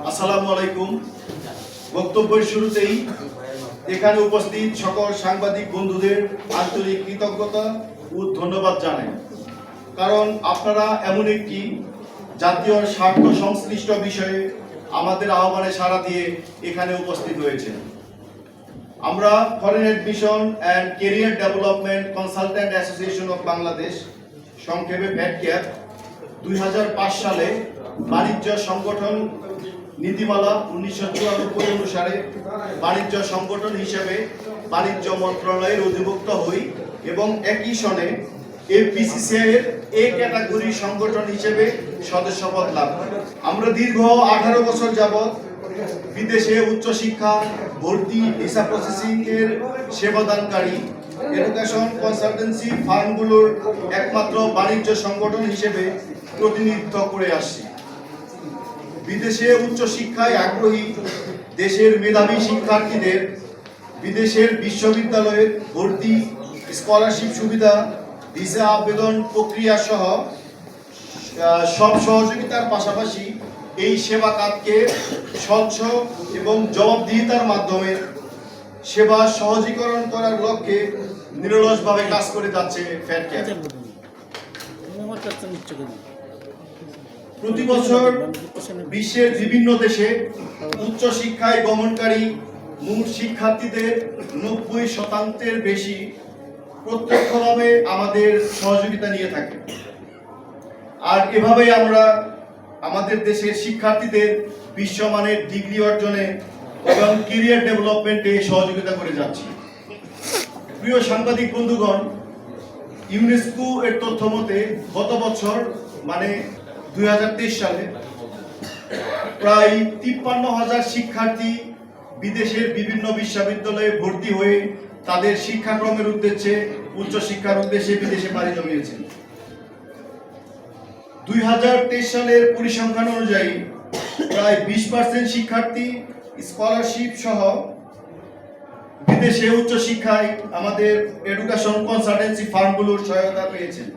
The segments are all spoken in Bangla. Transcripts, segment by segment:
আসসালামু আলাইকুম। বক্তব্যের শুরুতেই এখানে উপস্থিত সকল সাংবাদিক বন্ধুদের আন্তরিক কৃতজ্ঞতা ও ধন্যবাদ জানাই, কারণ আপনারা এমন একটি জাতীয় স্বার্থ সংশ্লিষ্ট বিষয়ে আমাদের আহ্বানে সাড়া দিয়ে এখানে উপস্থিত হয়েছেন। আমরা foreign Admission and career development consultant association of Bangladesh, সংক্ষেপে ফ্যাডক্যাপ, 2005 সালে বাণিজ্য সংগঠন নীতিমালা 1994 অনুসারে বাণিজ্য সংগঠন হিসেবে বাণিজ্য মন্ত্রণালয়ের অধিভুক্ত হই এবং একই সনে এফবিসিসিআই এর এ ক্যাটাগরি সংগঠন হিসেবে সদস্যপদ লাভ করি। আমরা দীর্ঘ 18 বছর যাবৎ বিদেশে উচ্চশিক্ষা, ভর্তি, ভিসা প্রসেসিং এর সেবাদানকারী এডুকেশন কনসালটেন্সি ফার্মগুলোর একমাত্র বাণিজ্য সংগঠন হিসেবে প্রতিনিধিত্ব করে আসছি। বিদেশে উচ্চশিক্ষায় আগ্রহী দেশের মেধাবী শিক্ষার্থীদের বিদেশের বিশ্ববিদ্যালয়ের ভর্তি, স্কলারশিপ সুবিধা, ভিসা আবেদন প্রক্রিয়া সহ সব সহযোগিতার পাশাপাশি এই সেবা খাতকে স্বচ্ছ এবং জবাবদিহিতার মাধ্যমে সেবা সহজীকরণ করার লক্ষ্যে নিরলসভাবে কাজ করে যাচ্ছে ফ্যাডক্যাপ। প্রতি বছর বিশ্বের বিভিন্ন দেশে উচ্চশিক্ষায় গমনকারী মোট শিক্ষার্থীদের 90% বেশি প্রত্যক্ষভাবে আমাদের সহযোগিতা নিয়ে থাকে। আর এভাবেই আমরা আমাদের দেশের শিক্ষার্থীদের বিশ্বমানের ডিগ্রি অর্জনে এবং ক্যারিয়ার ডেভেলপমেন্টে সহযোগিতা করে যাচ্ছি। প্রিয় সাংবাদিক বন্ধুগণ, ইউনেস্কো এর তথ্য মতে গত বছর মানে 2023 সালে প্রায় 53,000 শিক্ষার্থী বিদেশের বিভিন্ন বিশ্ববিদ্যালয়ে ভর্তি হয়ে তাদের শিক্ষাক্রমের উদ্দেশ্যে উচ্চশিক্ষার উদ্দেশ্যে বিদেশে পাড়ি জমিয়েছেন। 2023 সালের পরিসংখ্যান অনুযায়ী প্রায় 20% শিক্ষার্থী স্কলারশিপ সহ বিদেশে উচ্চশিক্ষায় আমাদের এডুকেশন কনসালটেন্সি ফার্মগুলোর সহায়তা পেয়েছেন।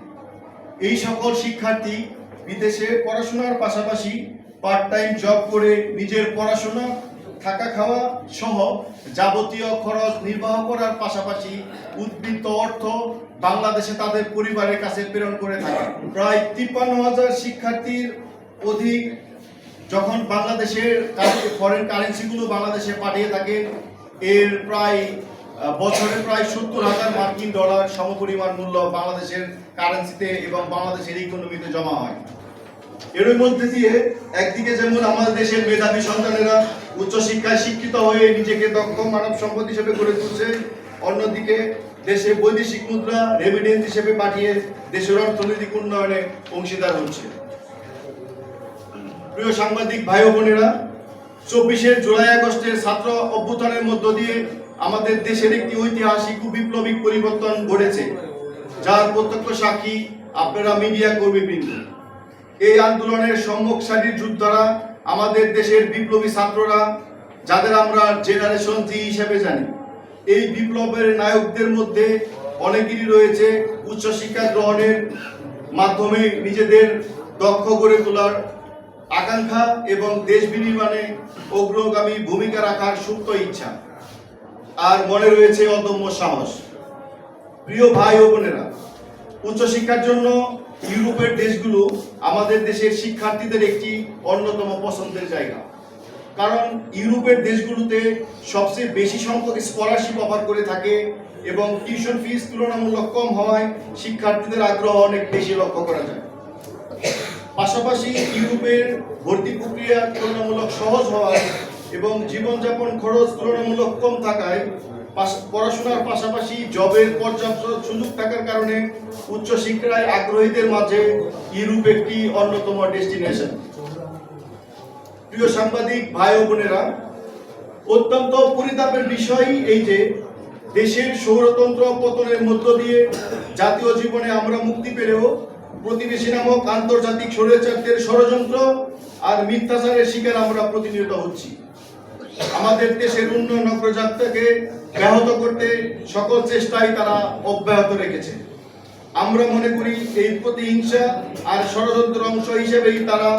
এই সকল শিক্ষার্থী বিদেশে পড়াশোনার পাশাপাশি পার্ট টাইম জব করে নিজের পড়াশোনা, থাকা খাওয়া সহ যাবতীয় খরচ নির্বাহ করার পাশাপাশি উদ্বৃত্ত অর্থ বাংলাদেশে তাদের পরিবারের কাছে প্রেরণ করে থাকে। প্রায় 53,000 শিক্ষার্থীর অধিক যখন বাংলাদেশের ফরেন কারেন্সিগুলো বাংলাদেশে পাঠিয়ে থাকে, এর প্রায় বছরে প্রায় 70,000 মার্কিন ডলার সমপরিমাণ মূল্য বাংলাদেশের কারেন্সিতে এবং বাংলাদেশের ইকোনমিতে জমা হয়। এর মধ্যে দিয়ে একদিকে যেমন আমাদের দেশের মেধাবী সন্তানেরা উচ্চশিক্ষায় শিক্ষিত হয়ে নিজেকে দক্ষ মানব সম্পদ হিসেবে গড়ে তুলছে, অন্যদিকে দেশে বৈদেশিক মুদ্রা রেমিটেন্স হিসেবে পাঠিয়ে দেশের অর্থনৈতিক উন্নয়নে অংশীদার হচ্ছে। প্রিয় সাংবাদিক ভাই ও বোনেরা, 24 জুলাই আগস্টের ছাত্র অভ্যুত্থানের মধ্য দিয়ে আমাদের দেশের একটি ঐতিহাসিক ও বিপ্লবিক পরিবর্তন ঘটেছে, যার প্রত্যক্ষ সাক্ষী আপনারা মিডিয়া কর্মীবৃন্দ। এই আন্দোলনের সম্মুখ সারির যোদ্ধারা আমাদের দেশের বিপ্লবী ছাত্ররা, যাদের আমরা জেনারেশন জি হিসেবে জানি। এই বিপ্লবের নায়কদের মধ্যে অনেকেরই রয়েছে উচ্চশিক্ষা গ্রহণের মাধ্যমে নিজেদের দক্ষ করে তোলার আকাঙ্ক্ষা এবং দেশ বিনির্মাণে অগ্রগামী ভূমিকা রাখার সুপ্ত ইচ্ছা, আর মনে রয়েছে অদম্য সাহস। প্রিয় ভাই ও বোনেরা, উচ্চশিক্ষার জন্য ইউরোপের দেশগুলো আমাদের দেশের শিক্ষার্থীদের একটি অন্যতম পছন্দের জায়গা, কারণ ইউরোপের দেশগুলোতে সবচেয়ে বেশি সংখ্যক স্কলারশিপ অফার করে থাকে এবং টিউশন ফিস তুলনামূলক কম হওয়ায় শিক্ষার্থীদের আগ্রহ অনেক বেশি লক্ষ্য করা যায়। পাশাপাশি ইউরোপের ভর্তি প্রক্রিয়া তুলনামূলক সহজ হওয়ায় এবং জীবনযাপন খরচ তুলনামূলক কম থাকায় পড়াশোনার পাশাপাশি জবের পর্যাপ্ত সুযোগ থাকার কারণে উচ্চশিক্ষায় আগ্রহীদের মাঝে ইউরোপ একটি অন্যতম ডেস্টিনেশন। প্রিয় সাংবাদিক ভাই ও বোনেরা, অত্যন্ত পরিতাপের বিষয় এই যে দেশের সৌরতন্ত্র পতনের মধ্য দিয়ে জাতীয় জীবনে আমরা মুক্তি পেলেও প্রতিবেশী নামক আন্তর্জাতিক স্বৈরাচারদের ষড়যন্ত্র আর মিথ্যাচারের শিকার আমরা প্রতিনিয়ত হচ্ছি। আমাদের দেশের উন্নয়ন অগ্রযাত্রাকে ব্যাহত করতে সকল চেষ্টাই তারা অব্যাহত রেখেছে। আমরা মনে করি এই প্রতিহিংসা আর ষড়যন্ত্র অংশ হিসেবেই তারা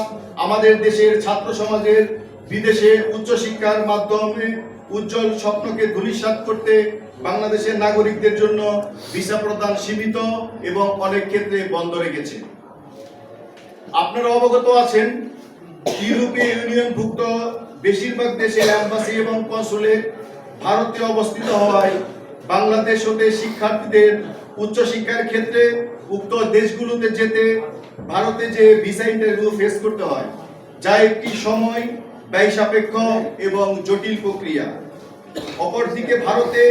আমাদের দেশের ছাত্র সমাজের বিদেশে উচ্চশিক্ষার মাধ্যমে উজ্জ্বল স্বপ্নকে ধূলিসাৎ করতে বাংলাদেশের নাগরিকদের জন্য ভিসা প্রদান সীমিত এবং অনেক ক্ষেত্রে বন্ধ রেখেছে। আপনারা অবগত আছেন, ইউরোপীয় ইউনিয়নভুক্ত বেশিরভাগ দেশের অ্যাম্বাসি এবং কনসুলেট ভারতে অবস্থিত হওয়ায় বাংলাদেশ হতে শিক্ষার্থীদের উচ্চশিক্ষার ক্ষেত্রে উক্ত দেশগুলোতে যেতে ভারতে যে ভিসা ইন্টারভিউ ফেস করতে হয়, যা একটি সময় ব্যয় সাপেক্ষ এবং জটিল প্রক্রিয়া। অপরদিকে ভারতে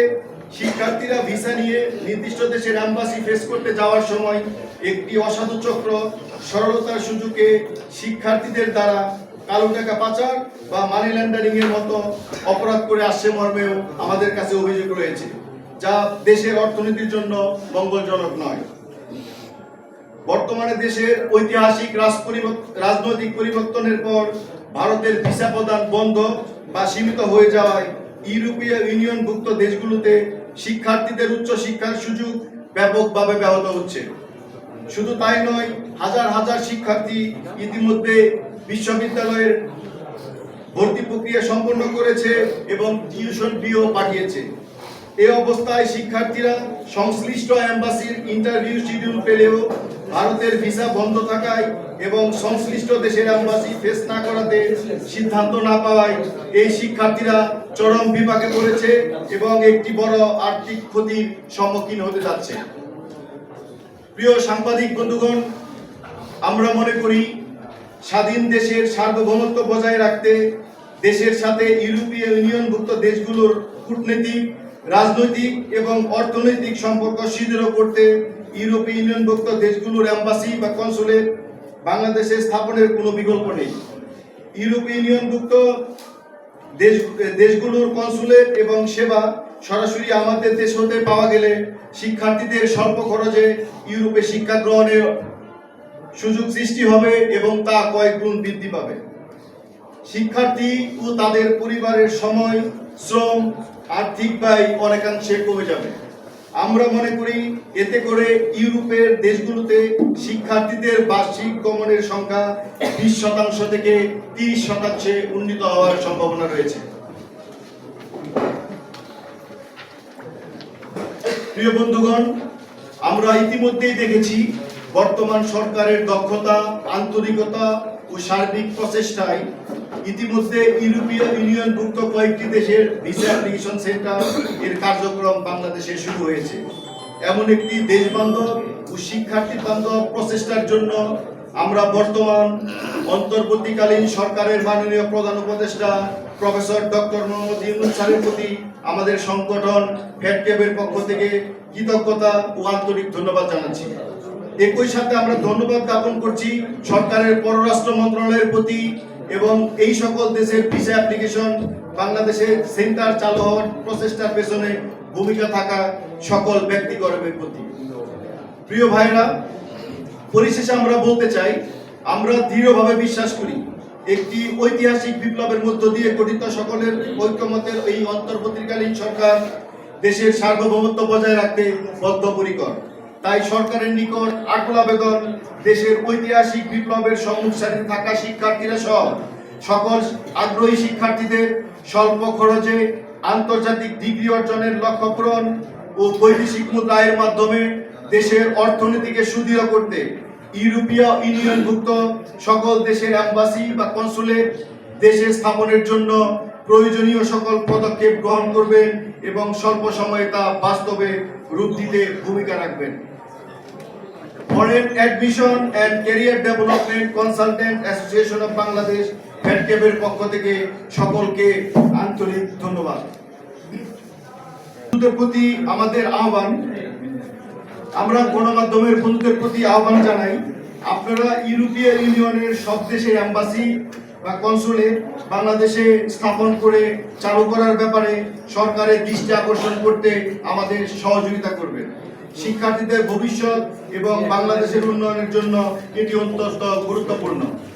শিক্ষার্থীরা ভিসা নিয়ে নির্দিষ্ট দেশের অ্যাম্বাসি ফেস করতে যাওয়ার সময় একটি অসাধু চক্র সরলতার সুযোগে শিক্ষার্থীদের দ্বারা কালো টাকা পাচার বা মানি লন্ডারিং এর মতো অপরাধ করে আসছে মর্মেও আমাদের কাছে অভিযোগ রয়েছে, যা দেশের অর্থনীতির জন্য মঙ্গলজনক নয়। বর্তমানে দেশের ঐতিহাসিক রাজনৈতিক পরিবর্তনের পর ভারতের ভিসা প্রদান বন্ধ বা সীমিত হয়ে যাওয়ায় ইউরোপীয় ইউনিয়নভুক্ত দেশগুলোতে শিক্ষার্থীদের উচ্চশিক্ষার সুযোগ ব্যাপকভাবে ব্যাহত হচ্ছে। শুধু তাই নয়, হাজার হাজার শিক্ষার্থী ইতিমধ্যে বিশ্ববিদ্যালয়ের ভর্তি প্রক্রিয়া সম্পন্ন করেছে এবং টিউশন ফিও পাঠিয়েছে। এই অবস্থায় শিক্ষার্থীরা সংশ্লিষ্ট অ্যাম্বাসির ইন্টারভিউ শিডিউল পেলেও ভারতের ভিসা বন্ধ থাকায় এবং সংশ্লিষ্ট দেশের অ্যাম্বাসি ফেস না করাতে সিদ্ধান্ত না পাওয়ায় এই শিক্ষার্থীরা চরম বিপাকে পড়েছে এবং একটি বড় আর্থিক ক্ষতির সম্মুখীন হতে যাচ্ছে। প্রিয় সাংবাদিক বন্ধুগণ, আমরা মনে করি স্বাধীন দেশের সার্বভৌমত্ব বজায় রাখতে দেশের সাথে ইউরোপীয় ইউনিয়নভুক্ত দেশগুলোর কূটনৈতিক, রাজনৈতিক এবং অর্থনৈতিক সম্পর্ক সুদৃঢ় করতে ইউরোপীয় ইউনিয়নভুক্ত দেশগুলোর অ্যাম্বাসি বা কনসুলেট বাংলাদেশে স্থাপনের কোনো বিকল্প নেই। ইউরোপীয় ইউনিয়নভুক্ত দেশগুলোর কনসুলেট এবং সেবা সরাসরি আমাদের দেশ হতে পাওয়া গেলে শিক্ষার্থীদের স্বল্প খরচে ইউরোপে শিক্ষা গ্রহণের সুযোগ সৃষ্টি হবে এবং তা কয়েক গুণ বৃদ্ধি পাবে। শিক্ষার্থী ও তাদের পরিবারের সময়, শ্রম, আর্থিক ব্যয় অনেকাংশে কমে যাবে। আমরা মনে করি এতে করে ইউরোপের দেশগুলোতে শিক্ষার্থীদের বার্ষিক গমনের সংখ্যা 20% থেকে 30% উন্নীত হওয়ার সম্ভাবনা রয়েছে। প্রিয় বন্ধুগণ, আমরা ইতিমধ্যেই দেখেছি বর্তমান সরকারের দক্ষতা, আন্তরিকতা ও সার্বিক প্রচেষ্টায় ইতিমধ্যে ইউরোপীয় ইউনিয়নভুক্ত কয়েকটি দেশের ভিসা অ্যাপ্লিকেশন সেন্টার এর কার্যক্রম বাংলাদেশে শুরু হয়েছে। এমন একটি দেশ বান্ধব ও শিক্ষার্থী বান্ধব প্রচেষ্টার জন্য আমরা বর্তমান অন্তর্বর্তীকালীন সরকারের মাননীয় প্রধান উপদেষ্টা প্রফেসর ডক্টর মোহাম্মদ ইউনূস স্যারের প্রতি আমাদের সংগঠন ফ্যাটক্যাবের পক্ষ থেকে কৃতজ্ঞতা ও আন্তরিক ধন্যবাদ জানাচ্ছি। একই সাথে আমরা ধন্যবাদ জ্ঞাপন করছি সরকারের পররাষ্ট্র মন্ত্রণালয়ের প্রতি এবং এই সকল দেশের ভিসা অ্যাপ্লিকেশন বাংলাদেশে সেন্টার চালু হওয়ার প্রচেষ্টার পেছনে ভূমিকা থাকা সকল ব্যক্তিগণের প্রতি। প্রিয় ভাইরা, পরিশেষে আমরা বলতে চাই, আমরা দৃঢ়ভাবে বিশ্বাস করি একটি ঐতিহাসিক বিপ্লবের মধ্য দিয়ে গঠিত সকলের ঐক্যমতের এই অন্তর্বর্তীকালীন সরকার দেশের সার্বভৌমত্ব বজায় রাখতে বদ্ধপরিকর। তাই সরকারের নিকট আকুল আবেদন, দেশের ঐতিহাসিক বিপ্লবের সম্মুখ সারিতে থাকা শিক্ষার্থীরা সহ সকল আগ্রহী শিক্ষার্থীদের স্বল্প খরচে আন্তর্জাতিক ডিগ্রি অর্জনের লক্ষ্য পূরণ ও বৈদেশিক মুদ্রা আয়ের মাধ্যমে দেশের অর্থনীতিকে সুদৃঢ় করতে ইউরোপীয় ইউনিয়নভুক্ত সকল দেশের অ্যাম্বাসি বা কনসুলেট দেশে স্থাপনের জন্য প্রয়োজনীয় সকল পদক্ষেপ গ্রহণ করবেন এবং স্বল্প সময়ে তা বাস্তবে রূপ দিতে ভূমিকা রাখবেন। Foreign Admission and Career Development Consultant Association of Bangladesh ফ্যাটক্যাবের পক্ষ থেকে সকলকে আন্তরিক ধন্যবাদ। বন্ধুদের প্রতি আমাদের আহ্বান, আমরা গণমাধ্যমের বন্ধুদের প্রতি আহ্বান জানাই, আপনারা ইউরোপীয় ইউনিয়নের সব দেশের অ্যাম্বাসি বা কনসুলেট বাংলাদেশে স্থাপন করে চালু করার ব্যাপারে সরকারের দৃষ্টি আকর্ষণ করতে আমাদের সহযোগিতা করবেন। শিক্ষার্থীদের ভবিষ্যৎ এবং বাংলাদেশের উন্নয়নের জন্য এটি অত্যন্ত গুরুত্বপূর্ণ।